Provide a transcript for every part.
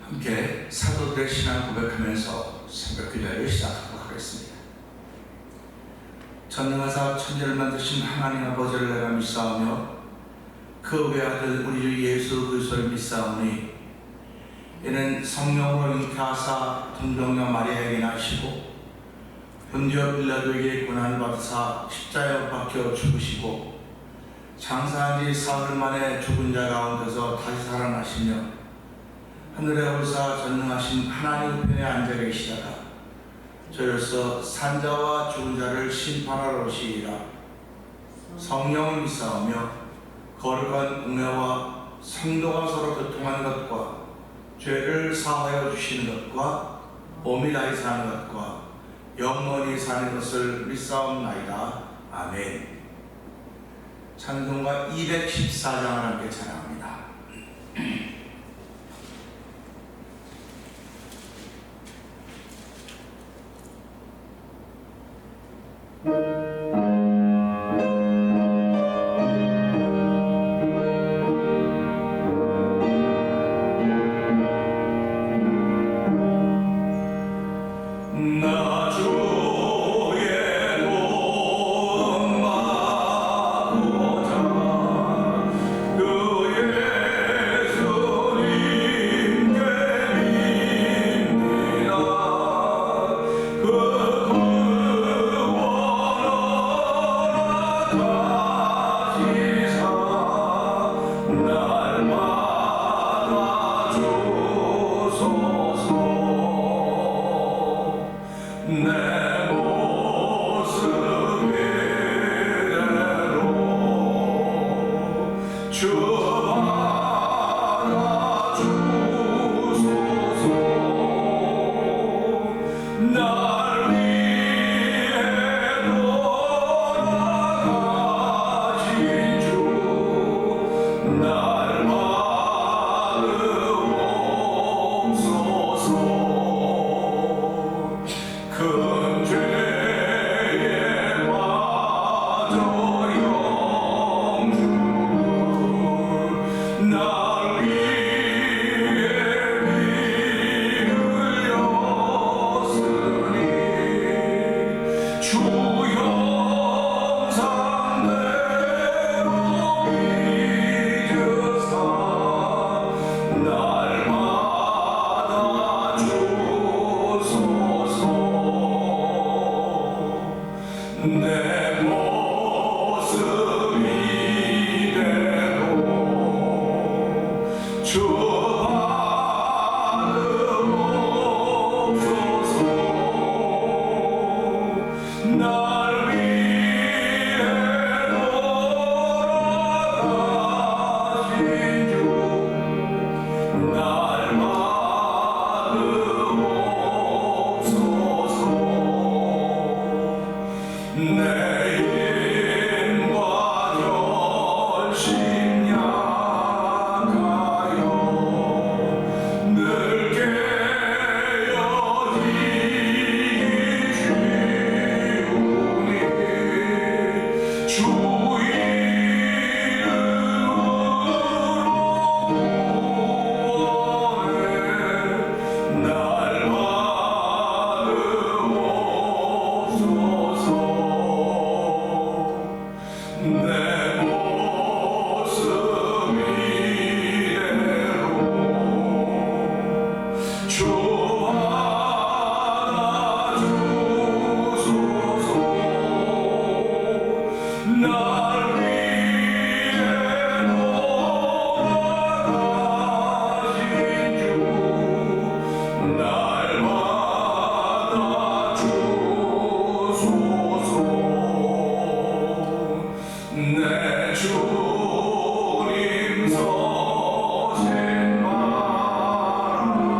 함께 사도들의 신앙을 고백하면서 새벽 기도를 시작하도록 하겠습니다. 전능하사 천지를 만드신 하나님 아버지를 내가 믿사오며 그 외아들 우리 주 예수 그리스도를 믿사오니 이는 성령으로 잉태하사 동정녀 마리아에게 나시고 본디오 빌라도에게 고난을 받으사 십자가에 못 박혀 죽으시고 장사한 지 사흘 만에 죽은 자 가운데서 다시 살아나시며 하늘에 올사 전능하신 하나님 우편에 앉아 계시다가 저로서 산자와 죽은 자를 심판하러 오시리라. 성령을 믿사오며 거룩한 공회와 성도가 서로 교통하는 것과 죄를 사하여 주시는 것과 몸이 다히 사는 것과 영원히 사는 것을 믿사옵나이다. 아멘. 찬송가 214장을 함께 찬양합니다. 주님 서신 바람에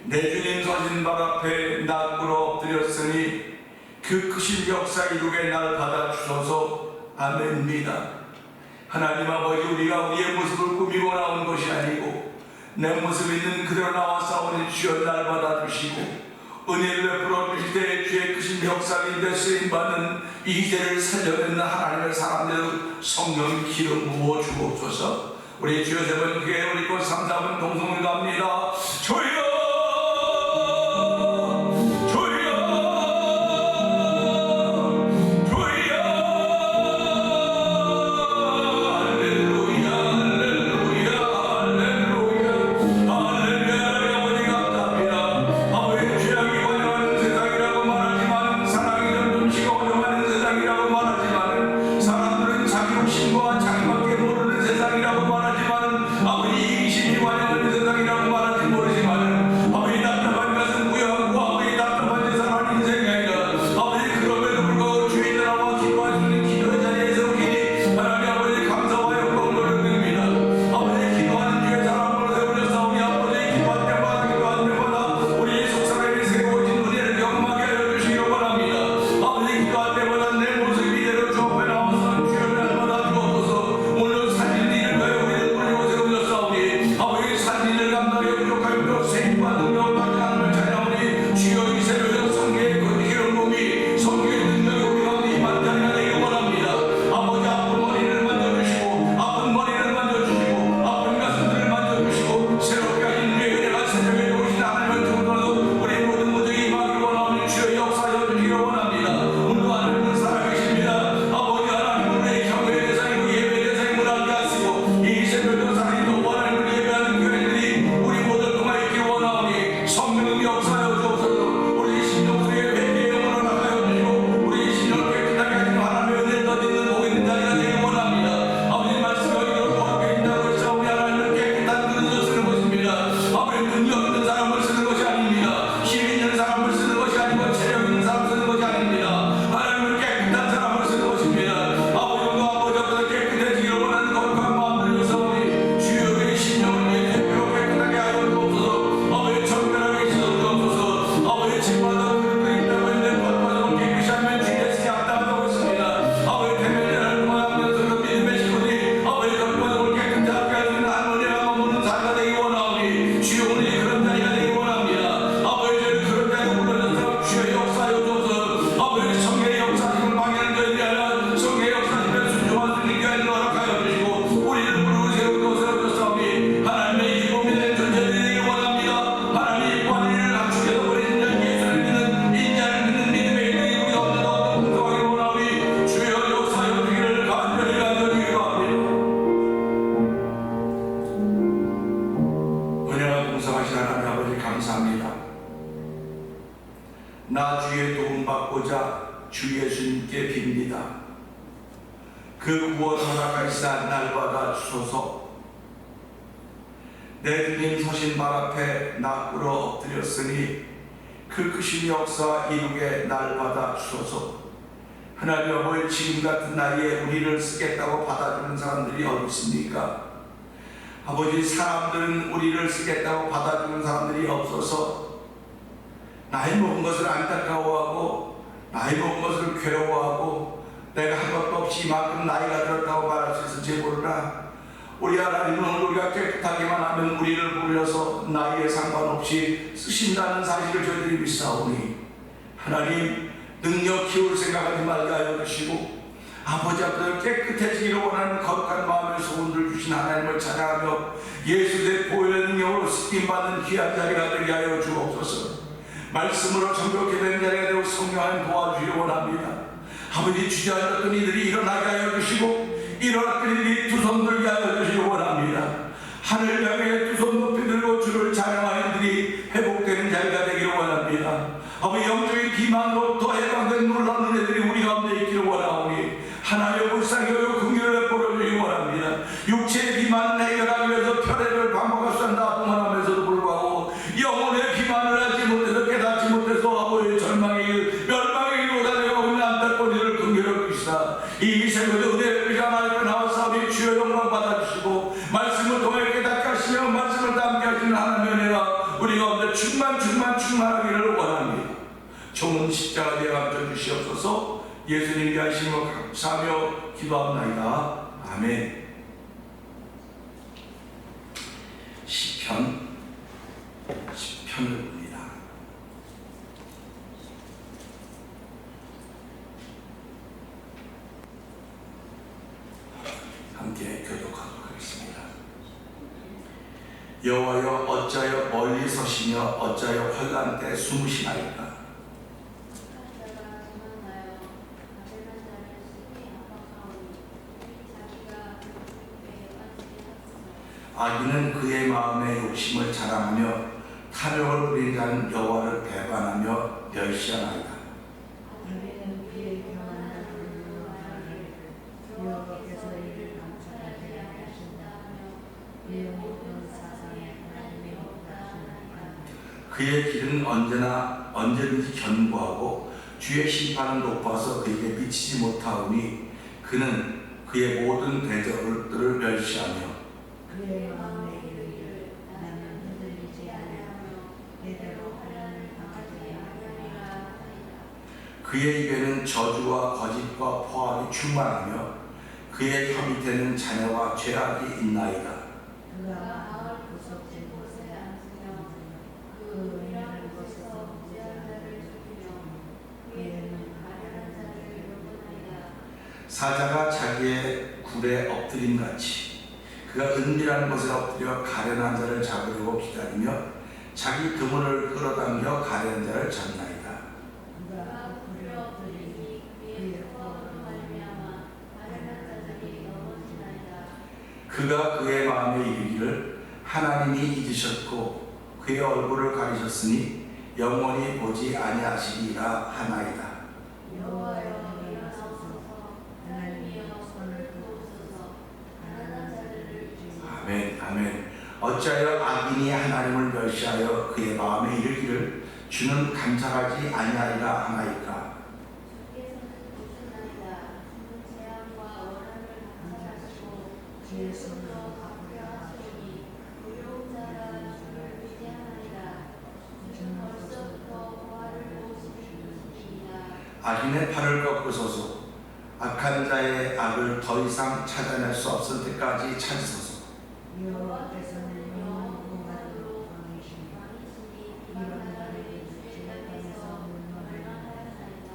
내 주님 서신 발 앞에 나 꿇어 엎드렸으니 그 크신 역사 이루게 날 받아주소서. 아멘입니다. 하나님 아버지, 우리가 우리의 모습을 꾸미고 나온 것이 아니고 내 모습 있는 그대로 나와서 주여 날 받아주시고 은혜를 베풀어 주시되 주의 크신 역사인데 쓰임받는 이 시대를 살려내는 하나님의 사람들 성령 기름 부어 주옵소서. 우리 주여 세번 교회 우리 곧 3, 4분 동성을 갑니다. 주여 주여 주여 주께 빕니다. 그 구원 허락하시사 날마다 주소서. 내 주님 서신 발 앞에 나 꿇어 엎드렸으니 그 크신 역사 이루게 날마다 주소서. 하나님 아버지, 지금 같은 나이에 우리를 쓰겠다고 받아주는 사람들이 어디 있습니까? 아버지, 사람들은 우리를 쓰겠다고 받아주는 사람들이 없어서 나이 먹은 것을 안타까워하고 나이 먹은 것을 괴로워하고 내가 한 것도 없이 이만큼 나이가 들었다고 말할 수 있을지 모르나 우리 하나님은 우리가 깨끗하기만 하면 우리를 불러서 나이에 상관없이 쓰신다는 사실을 저희들이 믿사오니 하나님, 능력 키울 생각하지 말게 하여 주시고 아버지 앞에 깨끗해지기를 원하는 거룩한 마음의 소원을 주신 하나님을 찬양하며 예수의 보혈의 능력으로 쓰임받는 귀한 자리가 되게 하여 주옵소서. 말씀으로 정결케 된 자리가 되고 성령 하나님 도와주기를 원합니다. 아버지, 주저앉았던 이들이 일어나게 하여 주시고 일어났던 이들이 두 손 들게 하여 주시기 원합니다. 하늘 향해 두 손 높이 들고 주를 찬양하는 이들이 회복되는 자리가 되기를 원합니다. 아버지, 영적인 비만으로부터 해방된 놀라운 은혜들이 우리 가운데 있기를 원하오니 하나님의 불쌍히 여겨 긍휼을 베풀어 주시기 원합니다. 육체의 비만을 해결하기 위해서 편애를 반복할 수 한다 동원하면서도 불구하고 영혼의 비만을 하지 못해서 깨닫지 못해서 아버지의 절망의 길, 멸망의 길로 달려가고 있는 안타까운 이를 긍휼히 여기시다. 이 새벽에 은혜를 비가 하나님께 나와서 주여 영광 받아주시고 말씀을 통해 깨닫게 하시며 말씀을 담게 하시는 하나님의 은혜가 우리 가운데 충만하기를 원합니다. 좋은 십자가에 감춰 주시옵소서. 예수님 위하여 감사하며 기도합나이다. 아멘. 시편을 봅니다. 함께 교독하도록 하겠습니다. 여호와여, 어찌하여 멀리 서시며 어찌하여 환난 때 숨으시나이까? 악인은 그의 마음의 욕심을 자랑하며 탐욕을 부린 자는 여호와를 배반하며 멸시하나이다. 그의 길은 언제든지 견고하고 주의 심판은 높아서 그에게 미치지 못하오니 그는 그의 모든 대적들을 멸시하며 그의 마음에 이르기를 나는 흔들리지 아니하며 대대로 하나님을 당하지 아니하리라. 그의 입에는 저주와 거짓과 포악이 충만하며 그의 혀 밑에는 잔해와 죄악이 있나이다. 그가 마을 구석진 곳에 앉으며 그 은밀한 곳에서 무죄한 자를 죽이며 그에는 가련한 자를 욕하나이다. 사자가 자기의 굴에 엎드림같이 그가 은밀한 곳에 엎드려 가련한 자를 잡으려고 기다리며 자기 그물을 끌어당겨 가련한 자를 잡나이다. 그가 굴에 엎드리니 그의 포악으로 말미암아 가련한 자들이 넘어지나이다. 그가 그의 마음에 이르기를 하나님이 잊으셨고 그의 얼굴을 가리셨으니 영원히 보지 아니하시리라 하나이다. 여호와여, 일어나소서. 하나님이여, 손을 드옵소서. 가난한 자들을 주시옵소서. 아멘, 아멘. 어찌하여 악인이 하나님을 멸시하여 그의 마음에 이르기를 주는 감사하지 아니하리라 하나이까? 주께서는 보시나이다. 주는 재앙과 원한을 감찰하시고 주의 손으로 갚으려 하시니 불효자가 주를 위대하나이다. 주는 벌써부터 보화를 보시는 분이시니라. 악인의 팔을 꺾으소서. 악한 자의 악을 더 이상 찾아낼 수 없을 때까지 찾으소서. 여호와께서는 영원 공간으로 왕이시니 왕이시니 이런 날에는 주의 땅에서 멸망하였나이다.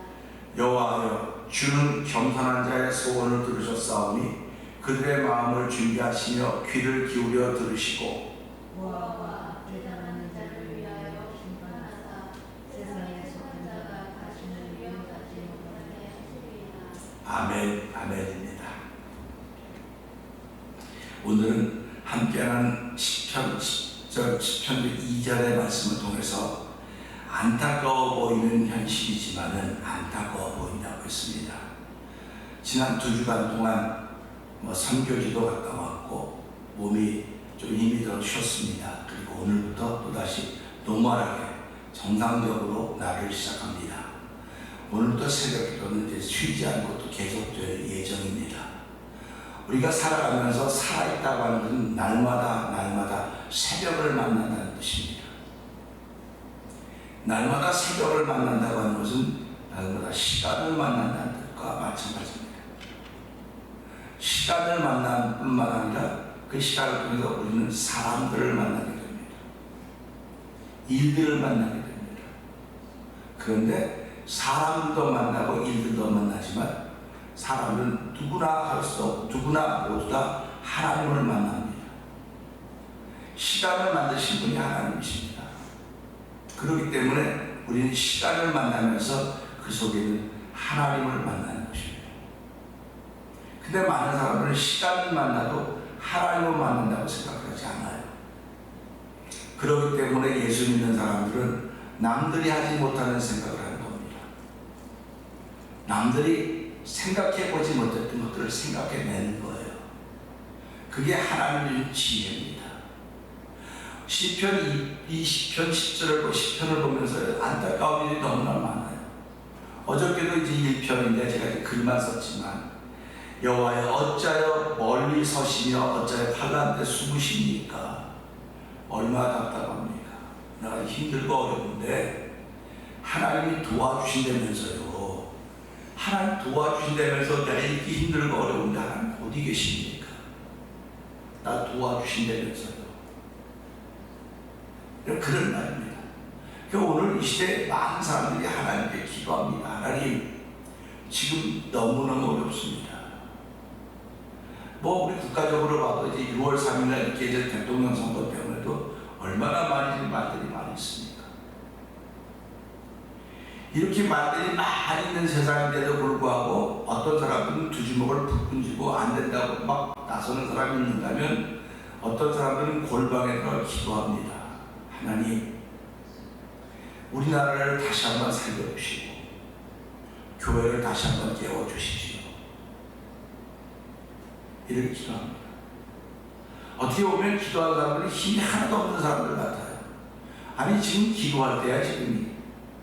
여호와여, 주는 겸손한 자의 소원을 들으셨사오니 그들의 마음을 준비하시며 귀를 기울여 들으시고 보아와 대단한 자를 위하여 위하여 심판하사 심판하사 세상에 속한 자가 다시는 위협하지 못하게 하시리이다. 아멘, 아멘입니다. 오늘은 함께하는 시편 10절, 시편 2절의 말씀을 통해서 안타까워 보이는 현실이지만은 안타까워 보인다고 했습니다. 지난 2주간 동안 선교지도 갔다 왔고 몸이 좀 힘이 들어 쉬었습니다. 그리고 오늘부터 또다시 노멀하게 정상적으로 날을 시작합니다. 오늘부터 새벽 기도는 이제 쉬지 않고 또 계속될 예정입니다. 우리가 살아가면서 살아있다고 하는 것은 날마다 새벽을 만난다는 뜻입니다. 날마다 새벽을 만난다고 하는 것은 날마다 시간을 만난다는 뜻과 마찬가지입니다. 시간을 만난 뿐만 아니라 그 시간을 통해서 우리는 사람들을 만나게 됩니다. 일들을 만나게 됩니다. 그런데 사람도 만나고 일들도 만나지만 사람은 누구나 모두 다 하나님을 만납니다. 시간을 만드신 분이 하나님이십니다. 그렇기 때문에 우리는 시간을 만나면서 그 속에는 하나님을 만나는 것입니다. 근데 많은 사람들은 시간을 만나도 하나님을 만난다고 생각하지 않아요. 그렇기 때문에 예수 믿는 사람들은 남들이 하지 못하는 생각을 하는 겁니다. 남들이 생각해보지 못했던 것들을 생각해내는 거예요. 그게 하나님의 지혜입니다. 시편 20편 10절을 시편을 보면서 안타까운 일이 너무나 많아요. 어저께도 이제 1편인데 제가 이제 글만 썼지만 여호와여 어찌하여 멀리 서시며 어찌하여 팔란데 숨으십니까? 얼마나 답답합니까? 내가 힘들고 어려운데 하나님이 도와주신다면서요. 하나님 도와주신다면서 내가 이렇게 힘들고 어려운데 하나님 어디 계십니까? 나 도와주신다면서요. 그런 말입니다. 오늘 이 시대에 많은 사람들이 하나님께 기도합니다. 하나님 지금 너무너무 어렵습니다. 우리 국가적으로 봐도 이제 6월 3일날 이렇게 이제 대통령 선거 때문에도 얼마나 많이 말들이 많이 있습니까? 이렇게 말들이 많이 있는 세상인데도 불구하고 어떤 사람들은 두 주먹을 푹 쥐고 안 된다고 막 나서는 사람이 있는다면 어떤 사람들은 골방에 들어 기도합니다. 하나님 우리나라를 다시 한번 살려주시고 교회를 다시 한번 깨워주십시오. 이렇게 기도합니다. 어떻게 보면 기도하는 사람들이 힘이 하나도 없는 사람들 같아요. 아니 지금 기도할 때야 지금이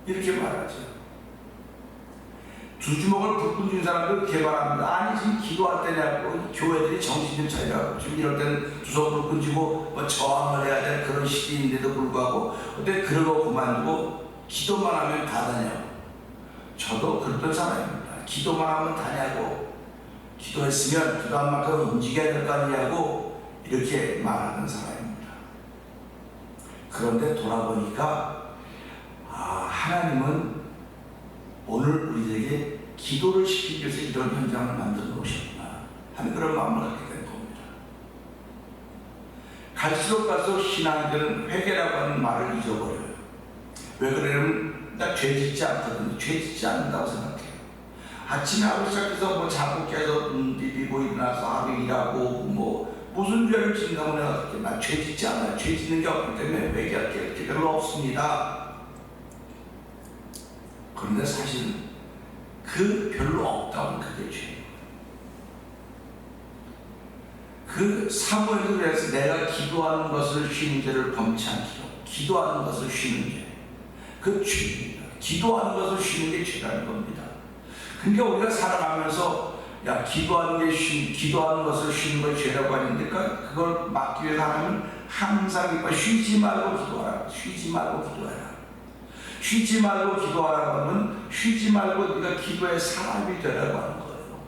이렇게 말하죠. 두 주먹을 불끈 쥔 사람들 개발합니다. 아니 지금 기도할 때냐고 교회들이 정신 좀 차리라고. 지금 이럴 때는 두 손 불끈 쥐고 저항을 해야 될 그런 시기인데도 불구하고 어때 그런 거 그만두고 기도만 하면 다 다냐고. 저도 그랬던 사람입니다. 기도만 하면 다냐고. 기도했으면 기도한 만큼 움직여야 될 거 아니냐고 이렇게 말하는 사람입니다. 그런데 돌아보니까 하나님은 오늘 우리에게 기도를 시키기 위해서 이런 현장을 만들어 놓으셨구나 하는 그런 마음을 갖게 된 겁니다. 갈수록 신앙인들은 회개라고 하는 말을 잊어버려요. 왜 그러냐면 나 죄 짓지 않거든요. 죄 짓지 않는다고 생각해요. 아침에 하루 시작해서 자고 깨서 비비고 일어나서 하루 일하고 무슨 죄를 짓는다고 내가 그렇게 나 죄 짓지 않아요. 죄 짓는 게 없기 때문에 회개할 게 별로 없습니다. 그런데 사실은 그 별로 없다면 그게 죄예요. 그 사무엘도 그래서 내가 기도하는 것을 쉬는 죄를 범치 않기로 기도하는 것을 쉬는 죄 그 죄입니다. 기도하는 것을 쉬는 게 죄라는 겁니다. 그러니까 우리가 살아가면서 기도하는 것을 쉬는 걸 죄라고 하는데 그걸 막기 위해서 하면 항상 쉬지 말고 기도하라. 쉬지 말고 기도해라. 쉬지 말고 기도하라고 하면 쉬지 말고 네가 기도의 사람이 되라고 하는 거예요.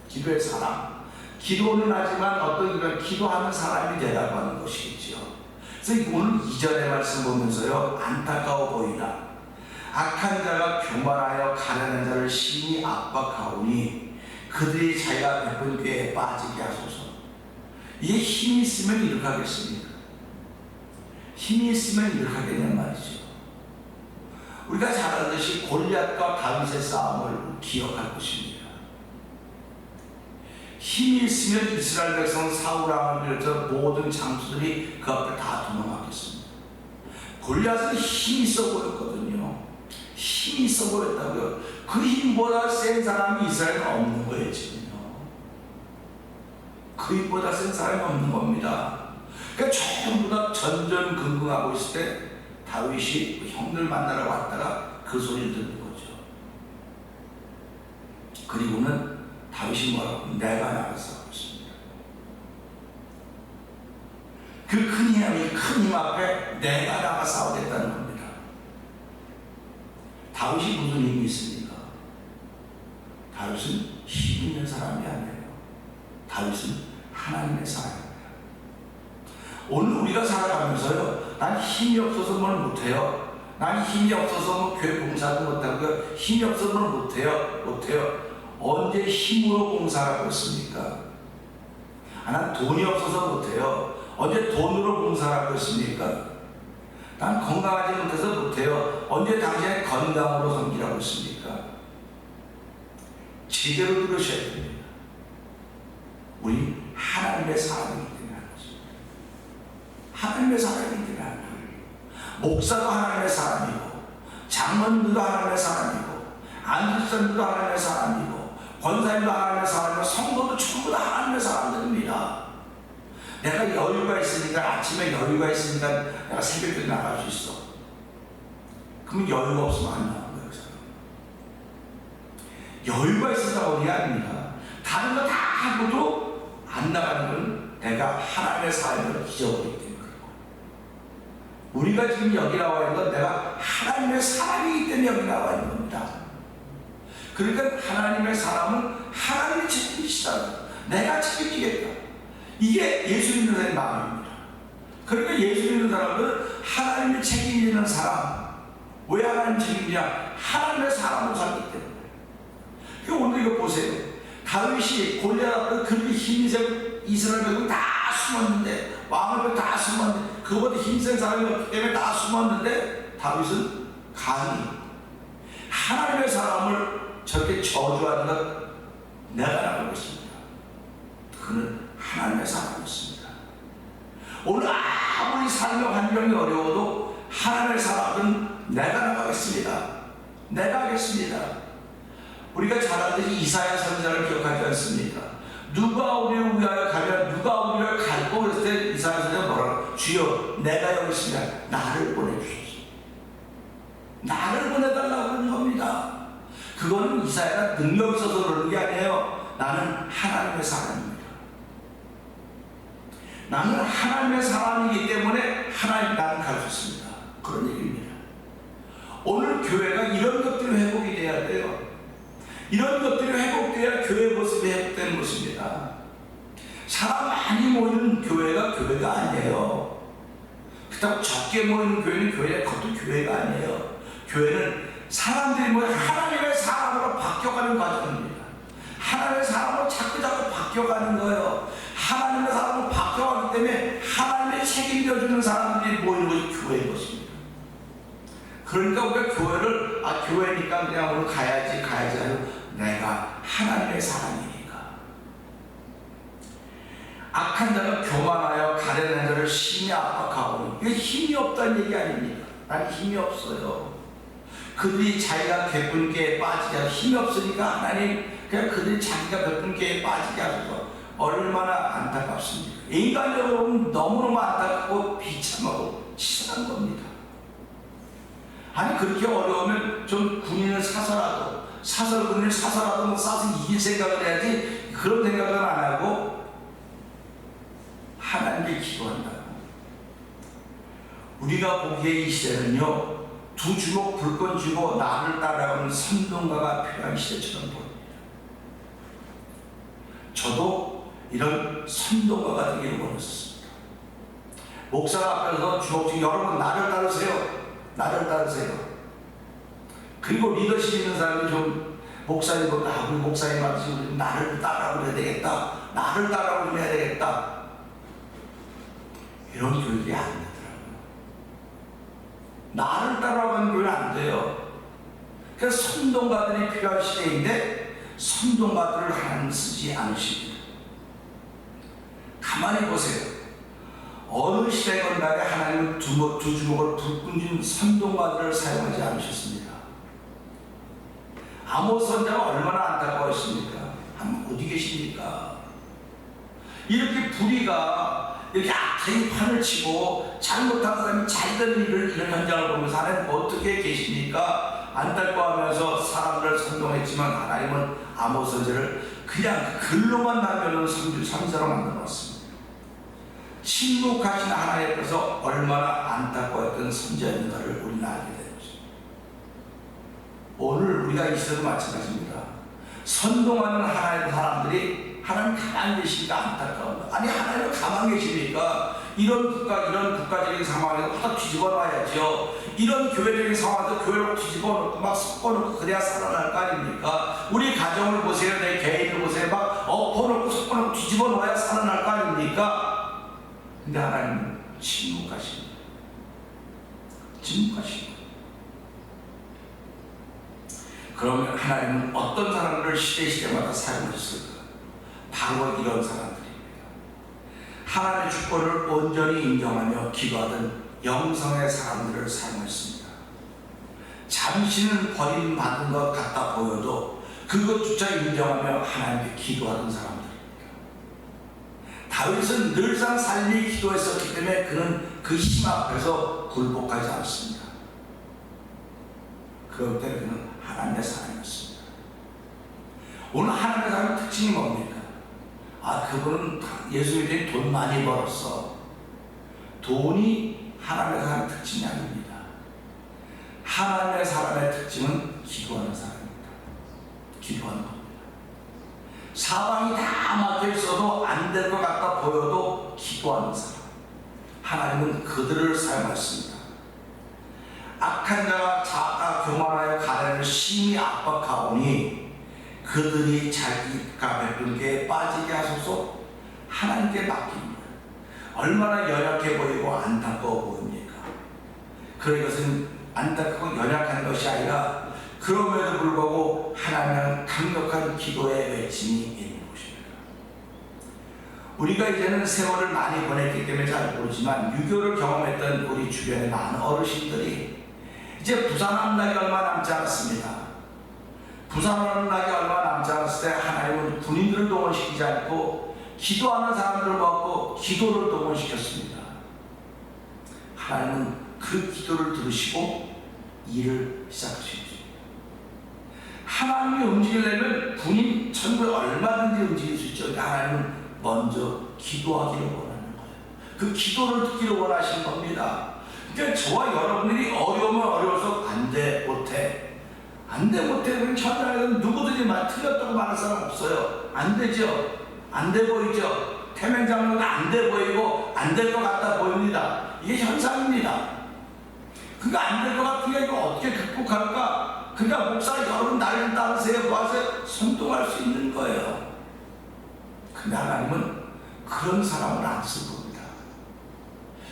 기도의 사람. 기도는 하지만 어떤 기도하는 사람이 되라고 하는 것이겠죠. 그래서 오늘 이전의 말씀 보면서요 안타까워 보이라. 악한 자가 교만하여 가련한 자를 심히 압박하오니 그들이 자기가 베푼 꾀에 빠지게 하소서. 이게 힘이 있으면 이렇게 하겠습니까? 힘이 있으면 이렇게 하겠냔 말이죠. 우리가 잘 알듯이 골리앗과 다윗의 싸움을 기억할 것입니다. 힘이 있으면 이스라엘 백성 사울 왕을 비롯해서 모든 장수들이 그 앞에 다 도망하겠습니다. 골리앗은 힘이 있어 보였거든요. 힘이 있어 보였다고요. 그 힘보다 센 사람이 이스라엘은 없는 거예요 지금요. 그입보다 센 사람이 없는 겁니다. 그러니까 전부 다 전전긍긍하고 있을 때 다윗이 그 형들 만나러 왔다가 그 소리를 듣는 거죠. 그리고는 다윗이 뭐라고? 내가 나가서 하고 있습니다. 그 큰 힘 앞에 내가 나가 싸우겠다는 겁니다. 다윗이 무슨 힘이 있습니까? 다윗은 힘 있는 사람이 아니에요. 다윗은 하나님의 사람입니다. 오늘 우리가 살아가면서요, 난 힘이 없어서 뭘 못해요. 난 힘이 없어서 뭐 교회 봉사도 못하고요. 힘이 없어서 뭘 못해요. 언제 힘으로 봉사하고 있습니까? 난 돈이 없어서 못해요. 언제 돈으로 봉사하고 있습니까? 난 건강하지 못해서 못해요. 언제 당신의 건강으로 섬기라고 있습니까? 제대로 들으셔야 됩니다. 우리 하나님의 사람이기 때문에 하는 것입니다. 하나님의 사람이기 때문에 하는 거예요. 목사도 하나님의 사람이고, 장로님도 하나님의 사람이고, 안수사님도 하나님의 사람이고, 권사님도 하나님의 사람이고, 성도도 전부 다 하나님의 사람들입니다. 내가 여유가 있으니까, 아침에 여유가 있으니까 내가 새벽에 나갈 수 있어. 그러면 여유가 없으면 안 나오는 거예요. 여유가 있어서 어디 아닙니다. 다른 거 다 하고도 안 나가는 건 내가 하나님의 사람을 잊어버리기 때문에 그렇고, 우리가 지금 여기 나와 있는 건 내가 하나님의 사람이기 때문에 여기 나와 있는 겁니다. 그러니까 하나님의 사람은 하나님이 책임지시다. 내가 책임지겠다. 이게 예수 믿는 사람의 마음입니다. 그러니까 예수 믿는 사람들은 하나님을 책임지는 사람. 왜 하나님 책임지냐? 하나님의 사람으로 살기 때문에. 그러니까 오늘 이거 보세요. 다윗이 골리앗 앞에 그렇게 힘센 이스라엘 백성 다 숨었는데, 왕을 다 숨었는데, 그보다 힘센 사람이 없기 때문에 다 숨었는데, 다윗은 감히 하나님의 사람을 저렇게 저주하는 것 내가 나가고 있습니다. 그는 하나님의 사람이었습니다. 오늘 아무리 삶의 환경이 어려워도 하나님의 사람은 내가 나가겠습니다. 내가 하겠습니다. 우리가 잘 알듯이 이사야 선지자를 기억하지 않습니까? 누가 우리를 위하여 가면 누가 우리를 갈고 그랬을 때 이사야 선지자가 뭐라고? 주여 내가 여기 있으면 나를 보내주소서. 나를 보내달라고 하는 겁니다. 그거는 이사야가 능력이 있어서 그러는 게 아니에요. 나는 하나님의 사람입니다. 나는 하나님의 사람이기 때문에 하나님 나는 갈 수 있습니다. 그런 얘기입니다. 오늘 교회가 이런 것들이 회복이 돼야 돼요. 이런 것들이 회복돼야 교회 모습이 회복되는 것입니다. 사람 많이 모이는 교회가 아니에요. 그렇다고 적게 모이는 교회는 그것도 교회가 아니에요. 교회는 사람들이 모여 하나님의 사람으로 바뀌어가는 과정입니다. 하나님의 사람으로 자꾸 바뀌어가는 거예요. 하나님의 사람으로 바뀌어가기 때문에 하나님의 책임져주는 사람들이 모이는 것이 교회인 것입니다. 그러니까 우리가 교회를 교회니까 그냥 오늘 가야지 하고, 내가 하나님의 사람이니까. 악한 자가 교만하여 가련한 자를 심히 압박하고, 이게 힘이 없다는 얘기 아닙니까? 난 힘이 없어요. 그들이 자기가 베푼 게 빠지게 하고, 힘이 없으니까 하나님 그냥 그들이 자기가 베푼 게 빠지게 하셔서 얼마나 안타깝습니까? 인간적으로 보면 너무너무 안타깝고 비참하고 치사한 겁니다. 아니 그렇게 어려우면 좀 군인을 사서라도 군인을 사서라도 싸서 이길 생각을 해야지, 그런 생각은 안 하고 하나님께 기도한다고. 우리가 보기에 이 시대는요, 두 주먹 불꽃 쥐고 나를 따라가는 선동가가 필요한 시대처럼 보입니다. 저도 이런 선동가가 되기를 원했습니다. 목사가 앞에서 주먹 쥐고 여러분 나를 따르세요. 나를 따르세요. 그리고 리더십 있는 사람이 좀 목사님보다 우리 목사님 앞에서 나를 따라고 해야 되겠다. 나를 따라고 해야 되겠다. 이런 교육이 안 되더라고요. 나를 따라가는 교육은 안 돼요. 그래서 선동가들이 필요한 시대인데 선동가들을 하나님 쓰지 않으십니다. 가만히 보세요. 어느 시대건 간에 하나님은 두 주먹을 불끈 쥔 선동가들을 사용하지 않으셨습니다. 아모스 선자가 얼마나 안타까웠습니까? 어디 계십니까? 이렇게 불의가 이렇게 악하게 판을 치고 잘못한 사람이 잘 되는 일을 이런 현장을 보면서 하나님 어떻게 계십니까? 안타까워하면서 사람들을 선동했지만 하나님은 아모스 선지자를 그냥 글로만 남겨놓은 선지자로 만들어놨습니다. 침묵하신 하나님 앞에서 얼마나 안타까웠던 선지자였는가를 우리는 알게 되는 것입니다. 오늘 우리가 이 시대도 마찬가지입니다. 선동하는 하나님의 사람들이 하나님 가만히 계시니까 안타까운 거예요. 아니 하나님은 가만히 계시니까 이런 국가적인 상황에서 확 뒤집어 놔야죠. 이런 교회적인 상황에서 교회를 뒤집어 놓고 막 섞어 놓고 그래야 살아날 거 아닙니까? 우리 가정을 보세요. 내 개인을 보세요. 막 엎어 놓고 섞어 놓고 뒤집어 놓아야 살아날 거 아닙니까? 근데 하나님은 침묵하십니다. 침묵하십니다. 그러면 하나님은 어떤 사람들을 시대마다 사용하셨을까? 바로 이런 사람들입니다. 하나님의 주권을 온전히 인정하며 기도하던 영성의 사람들을 사용했습니다. 잠시는 버림받은 것 같아 보여도 그것조차 인정하며 하나님께 기도하던 사람들입니다. 다윗은 늘상 삶이 기도했었기 때문에 그는 그 힘 앞에서 굴복하지 않습니다. 그럴 때 그는 하나님의 사람이었습니다. 오늘 하나님의 사람의 특징이 뭡니까? 그분은 예수 믿으니 돈 많이 벌었어. 돈이 하나님의 사람의 특징이 아닙니다. 하나님의 사람의 특징은 기도하는 사람입니다. 기도하는 겁니다. 사방이 다 막혀 있어도 안 될 것 같아 보여도 기도하는 사람. 하나님은 그들을 사용했습니다. 악한 자가 자아 교만하여 가난을 심히 압박하오니 그들이 자기가 베푼 게 빠지게 하소서 하나님께 맡깁니다. 얼마나 연약해 보이고 안타까워 보입니까? 그런 것은 안타깝고 연약한 것이 아니라 그럼에도 불구하고 하나님은 강력한 기도의 외침이 있는 것입니다. 우리가 이제는 세월을 많이 보냈기 때문에 잘 모르지만 유교를 경험했던 우리 주변의 많은 어르신들이 이제 부산하는 날이 얼마 남지 않았습니다. 부산하는 날이 얼마 남지 않았을 때 하나님은 군인들을 동원시키지 않고 기도하는 사람들을 모았고 기도를 동원시켰습니다. 하나님은 그 기도를 들으시고 일을 시작하십니다. 하나님이 움직이려면 군인 천부에 얼마든지 움직일 수 있죠. 하나님은 먼저 기도하기를 원하는 거예요. 그 기도를 듣기를 원하시는 겁니다. 그러니까 저와 여러분들이 어려우면 어려워서 안 돼, 못해. 안 돼, 못해. 그럼 천하에서 누구든지 틀렸다고 말할 사람 없어요. 안 되죠. 안 돼 보이죠. 태명장로는 안 돼 보이고 안 될 것 같다 보입니다. 이게 현상입니다. 그러니까 안 될 것 같으니까 이거 어떻게 극복할까? 그러니까 목사 여러분 나를 따르세요, 뭐하세요? 선동할 수 있는 거예요. 근데 하나님은 그런 사람을 안 쓸 겁니다.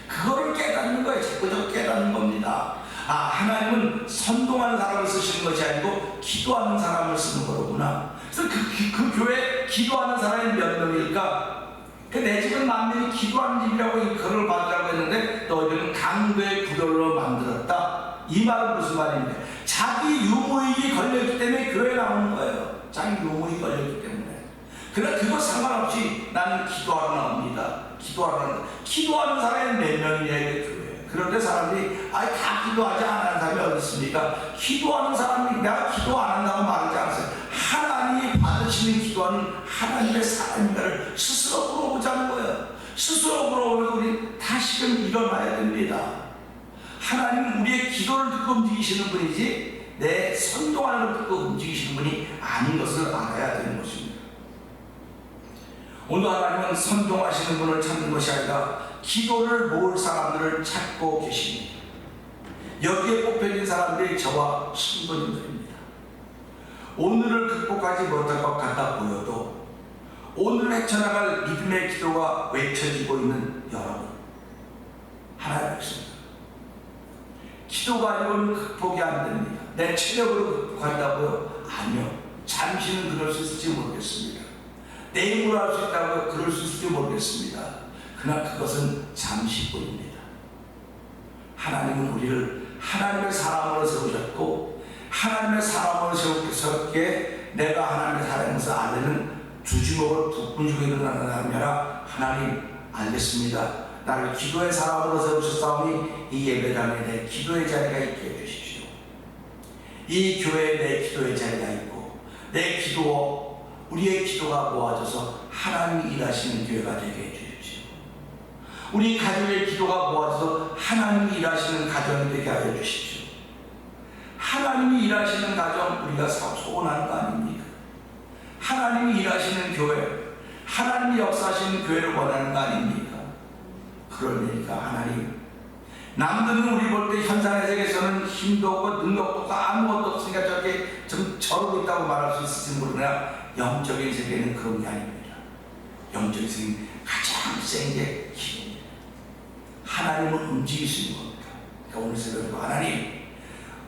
그거를 깨닫는 거예요. 자꾸 깨닫는 겁니다. 하나님은 선동하는 사람을 쓰시는 것이 아니고 기도하는 사람을 쓰는 거로구나. 그래서 그 교회 기도하는 사람이 몇 명일까? 내 집은 만민이 기도하는 집이라고 그걸 받으라고 했는데 너희들은 강도의 구별로 만들었다. 이 말은 무슨 말입니까? 자기 유무익이 걸렸기 때문에 교회에 나오는 거예요. 자기 유무익이 걸렸기 때문에. 그러나 그거 상관없이 나는 기도하러 나옵니다. 기도하는 사람이 몇 명이냐 이게 교회예요. 그런데 사람들이 다 기도하지 않는 사람이 어디 있습니까? 기도하는 사람이 내가 기도 안 한다고 말하지 않았어요. 하나님이 받으시는 기도하는 하나님의 사람인가를 스스로 물어보자는 거예요. 스스로 물어보면 우리 다시금 일어나야 됩니다. 하나님은 우리의 기도를 듣고 움직이시는 분이지 내 선동하는 걸 듣고 움직이시는 분이 아닌 것을 알아야 되는 것입니다. 오늘 하나님은 선동하시는 분을 찾는 것이 아니라 기도를 모을 사람들을 찾고 계십니다. 여기에 뽑혀진 사람들이 저와 신부님들입니다. 오늘을 극복하지 못할 것 같아 보여도 오늘 헤쳐나갈 믿음의 기도가 외쳐지고 있는 여러분, 하나의 백성들, 기도가 아니고는 극복이 안 됩니다. 내 체력으로 극복한다고요? 아니요. 잠시는 그럴 수 있을지 모르겠습니다. 내일으로 할 수 있다고요? 그럴 수 있을지 모르겠습니다. 그러나 그것은 잠시뿐입니다. 하나님은 우리를 하나님의 사람으로 세우셨고 하나님의 사람으로 세웠기에 내가 하나님의 사람에서 아내는 두 주먹을 북분 주게 일어나는 사람이 아니라 하나님 알겠습니다. 나를 기도의 사람으로 세우셨사오니 이 예배당에 내 기도의 자리가 있게 해주십시오. 이 교회에 내 기도의 자리가 있고 내 기도, 우리의 기도가 모아져서 하나님이 일하시는 교회가 되게 해주십시오. 우리 가정의 기도가 모아져서 하나님이 일하시는 가정이 되게 하여 주십시오. 하나님이 일하시는 가정 우리가 소원하는 거 아닙니까? 하나님이 일하시는 교회, 하나님이 역사하시는 교회를 원하는 거 아닙니까? 그러니까 하나님, 남들은 우리 볼 때 현상의 세계에서는 힘도 없고 능력도 없고 아무것도 없으니까 저렇게 좀 저러고 있다고 말할 수 있을지 모르나 영적인 세계는 그런 게 아닙니다. 영적인 세계는 가장 센 게 힘입니다. 하나님을 움직이시는 겁니다. 그러니까 오늘 새벽에도 하나님,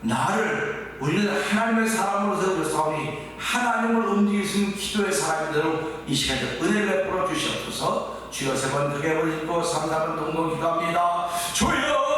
나를 우리는 하나님의 사람으로 세우셨사오니 하나님을 움직이시는 기도의 사람들로 이 시간에 은혜를 베풀어 주시옵소서. 주여 세 번 크게 부르짖고 3, 4번 동동 기도합니다. 주여